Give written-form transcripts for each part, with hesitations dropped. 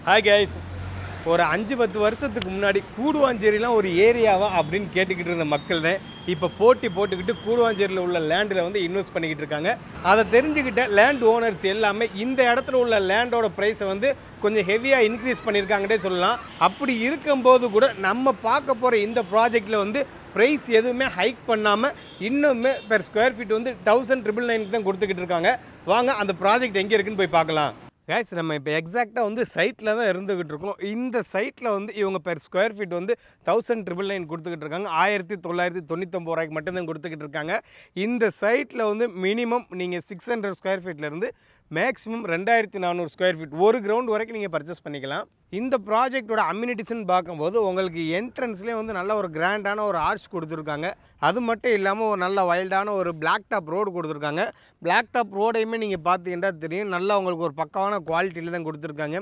Hi guys. ஒரு 5-10 வருஷத்துக்கு முன்னாடி கூடுவாஞ்சேரிலாம் ஒரு ஏரியாவா அப்படின்னு கேட்டுக்கிட்டு இருந்த மக்கள் தான் இப்போ போட்டுக்கிட்டு கூடுவாஞ்சேரியில் உள்ள லேண்டில் வந்து இன்வெஸ்ட் பண்ணிக்கிட்டு இருக்காங்க. அதை தெரிஞ்சுக்கிட்ட லேண்ட் ஓனர்ஸ் எல்லாமே இந்த இடத்துல உள்ள லேண்டோட ப்ரைஸை வந்து கொஞ்சம் ஹெவியாக இன்க்ரீஸ் பண்ணியிருக்காங்கன்னே சொல்லலாம். அப்படி இருக்கும்போது கூட நம்ம பார்க்க போகிற இந்த ப்ராஜெக்டில் வந்து ப்ரைஸ் எதுவுமே ஹைக் பண்ணாமல் இன்னுமே பெர் ஸ்கொயர் ஃபீட் வந்து 1999 தான் கொடுத்துக்கிட்டு இருக்காங்க. வாங்க அந்த ப்ராஜெக்ட் எங்கே இருக்குன்னு போய் பார்க்கலாம். கேஸ் நம்ம இப்போ எக்ஸாக்டாக வந்து சைட்டில் தான் இருந்துக்கிட்டு இருக்கோம். இந்த சைட்டில் வந்து இவங்க பெர் ஸ்கொயர் ஃபீட் வந்து 1999 கொடுத்துக்கிட்டு இருக்காங்க. 1999 ரூபாய்க்கு மட்டும்தான் கொடுத்துக்கிட்டு இருக்காங்க. இந்த சைட்டில் வந்து மினிமம் நீங்கள் 600 ஸ்கொயர் ஃபீட்லேருந்து மேக்ஸிமம் 2400 ஸ்கொயர் ஃபீட் ஒரு கிரவுண்ட் வரைக்கும் நீங்கள் பர்ச்சேஸ் பண்ணிக்கலாம். இந்த ப்ராஜெக்டோட அம்யூனிட்டிஸ்ன்னு பார்க்கும்போது உங்களுக்கு என்ட்ரன்ஸ்லேயே வந்து நல்ல ஒரு கிராண்டான ஒரு ஆர்ச் கொடுத்துருக்காங்க. அது மட்டும் இல்லாமல் ஒரு நல்ல வைல்டான ஒரு பிளாக் டாப் ரோடு கொடுத்துருக்காங்க. பிளாக் டாப் ரோடையுமே நீங்கள் பார்த்தீங்கன்னா தெரியும், நல்லா உங்களுக்கு ஒரு பக்காவான குவாலிட்டியில் தான் கொடுத்துருக்காங்க.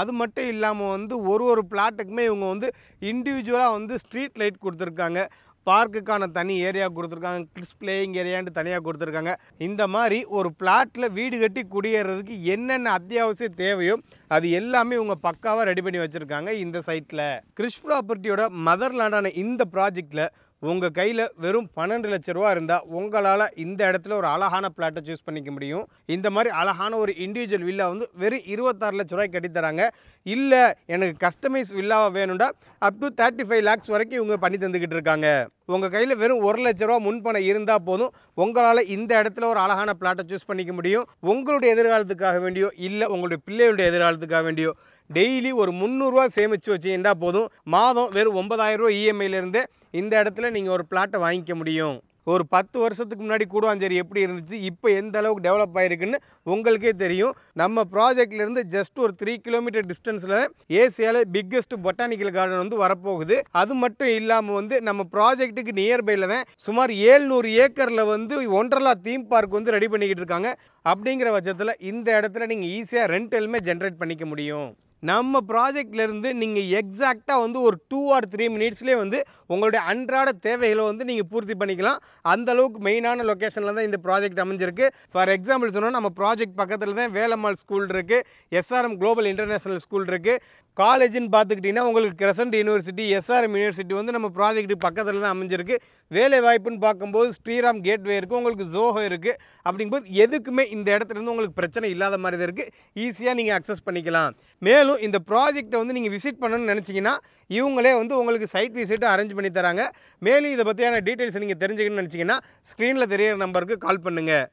அது மட்டும் இல்லாமல் வந்து ஒரு பிளாட்டுக்குமே இவங்க வந்து இண்டிவிஜுவலாக வந்து ஸ்ட்ரீட் லைட் கொடுத்துருக்காங்க. பார்க்குக்கான தனி ஏரியா கொடுத்துருக்காங்க. கிட்ஸ் பிளேயிங் ஏரியான்ட்டு தனியாக கொடுத்துருக்காங்க. இந்த மாதிரி ஒரு பிளாட்டில் வீடு கட்டி குடியேறதுக்கு என்னென்ன அத்தியாவசியம் தேவையோ அது எல்லாமே இவங்க பக்காவாக ரெடி பண்ணி வச்சுருக்காங்க. இந்த சைட்டில் கிறிஸ் ப்ராப்பர்ட்டியோட மதர் லேண்டான இந்த ப்ராஜெக்டில் உங்கள் கையில் வெறும் 12 லட்ச ரூபா இருந்தால் உங்களால் இந்த இடத்துல ஒரு அழகான பிளாட்டை சூஸ் பண்ணிக்க முடியும். இந்த மாதிரி அழகான ஒரு இண்டிவிஜுவல் வில்லா வந்து வெறும் 26 லட்ச ரூபாய்க்கு கட்டித்தராங்க. இல்லை எனக்கு கஸ்டமைஸ் வில்லாவாக வேணும்டா அப் டு 35 lakhs வரைக்கும் இவங்க பண்ணி தந்துக்கிட்டு இருக்காங்க. உங்கள் கையில் வெறும் 1 லட்ச ரூபா முன்பணம் இருந்தால் போதும், உங்களால் இந்த இடத்துல ஒரு அழகான பிளாட்டை சூஸ் பண்ணிக்க முடியும். உங்களுடைய எதிர்காலத்துக்காக வேண்டியோ இல்லை உங்களுடைய பிள்ளைகளுடைய எதிர்காலத்துக்காக வேண்டியோ டெய்லி ஒரு 300 ரூபா சேமித்து வச்சுக்கிட்டா போதும், மாதம் வெறும் 9000 ரூபா இஎம்ஐலேருந்தே இந்த இடத்துல நீங்கள் ஒரு பிளாட்டை வாங்கிக்க முடியும். ஒரு 10 வருஷத்துக்கு முன்னாடி கூடுவாஞ்சேரி எப்படி இருந்துச்சு, இப்போ எந்த அளவுக்கு டெவலப் ஆகிருக்குன்னு உங்களுக்கே தெரியும். நம்ம ப்ராஜெக்ட்லேருந்து ஜஸ்ட் ஒரு 3 கிலோமீட்டர் டிஸ்டன்ஸில் ஏசியாவில் பிக்கெஸ்ட் பொட்டானிக்கல் கார்டன் வந்து வரப்போகுது. அது மட்டும் இல்லாமல் வந்து நம்ம ப்ராஜெக்ட்டுக்கு நியர்பையில் தான் சுமார் 700 ஏக்கரில் வந்து ஒண்டர்லா தீம் பார்க் வந்து ரெடி பண்ணிக்கிட்டு இருக்காங்க. அப்படிங்கிற பட்சத்தில் இந்த இடத்துல நீங்கள் ஈஸியாக ரெண்டலுமே ஜென்ரேட் பண்ணிக்க முடியும். நம்ம ப்ராஜெக்ட்லேருந்து நீங்கள் எக்ஸாக்டாக வந்து ஒரு 2 or 3 மினிட்ஸ்லேயே வந்து உங்களுடைய அன்றாட தேவைகளை வந்து நீங்கள் பூர்த்தி பண்ணிக்கலாம். அந்தளவுக்கு மெயினான லொக்கேஷனில் தான் இந்த ப்ராஜெக்ட் அமைஞ்சிருக்கு. ஃபார் எக்ஸாம்பிள் சொன்னால் நம்ம ப்ராஜெக்ட் பக்கத்தில் தான் வேலம்மாள் ஸ்கூல் இருக்குது, எஸ்ஆர்எம் குளோபல் இன்டர்நேஷனல் ஸ்கூல் இருக்குது. காலேஜுன்னு பார்த்துக்கிட்டிங்கன்னா உங்களுக்கு கிரசன்ட் யூனிவர்சிட்டி, எஸ்ஆர்எம் யூனிவர்சிட்டி வந்து நம்ம ப்ராஜெக்ட் பக்கத்தில் தான் அமைஞ்சிருக்கு. வேலை வாய்ப்புன்னு பார்க்கும்போது ஸ்ரீராம் கேட்வே இருக்குது, உங்களுக்கு ஜோஹோ இருக்குது. அப்படிங்கும்போது எதுக்குமே இந்த இடத்துல இருந்து உங்களுக்கு பிரச்சனை இல்லாத மாதிரி தான் இருக்குது. ஈஸியாக நீங்கள் அக்சஸ் பண்ணிக்கலாம். மேலும் இந்த ப்ராஜெக்டை வந்து நீங்கள் விசிட் பண்ணணும்னு நினச்சிங்கன்னா இவங்களே வந்து உங்களுக்கு சைட் விசிட்டு அரேஞ்ச் பண்ணி தராங்க. மேலும் இதை பற்றியான டீட்டெயில்ஸ் நீங்கள் தெரிஞ்சுக்கணும்னு நினச்சிங்கன்னா ஸ்க்ரீனில் தெரியிற நம்பருக்கு கால் பண்ணுங்கள்.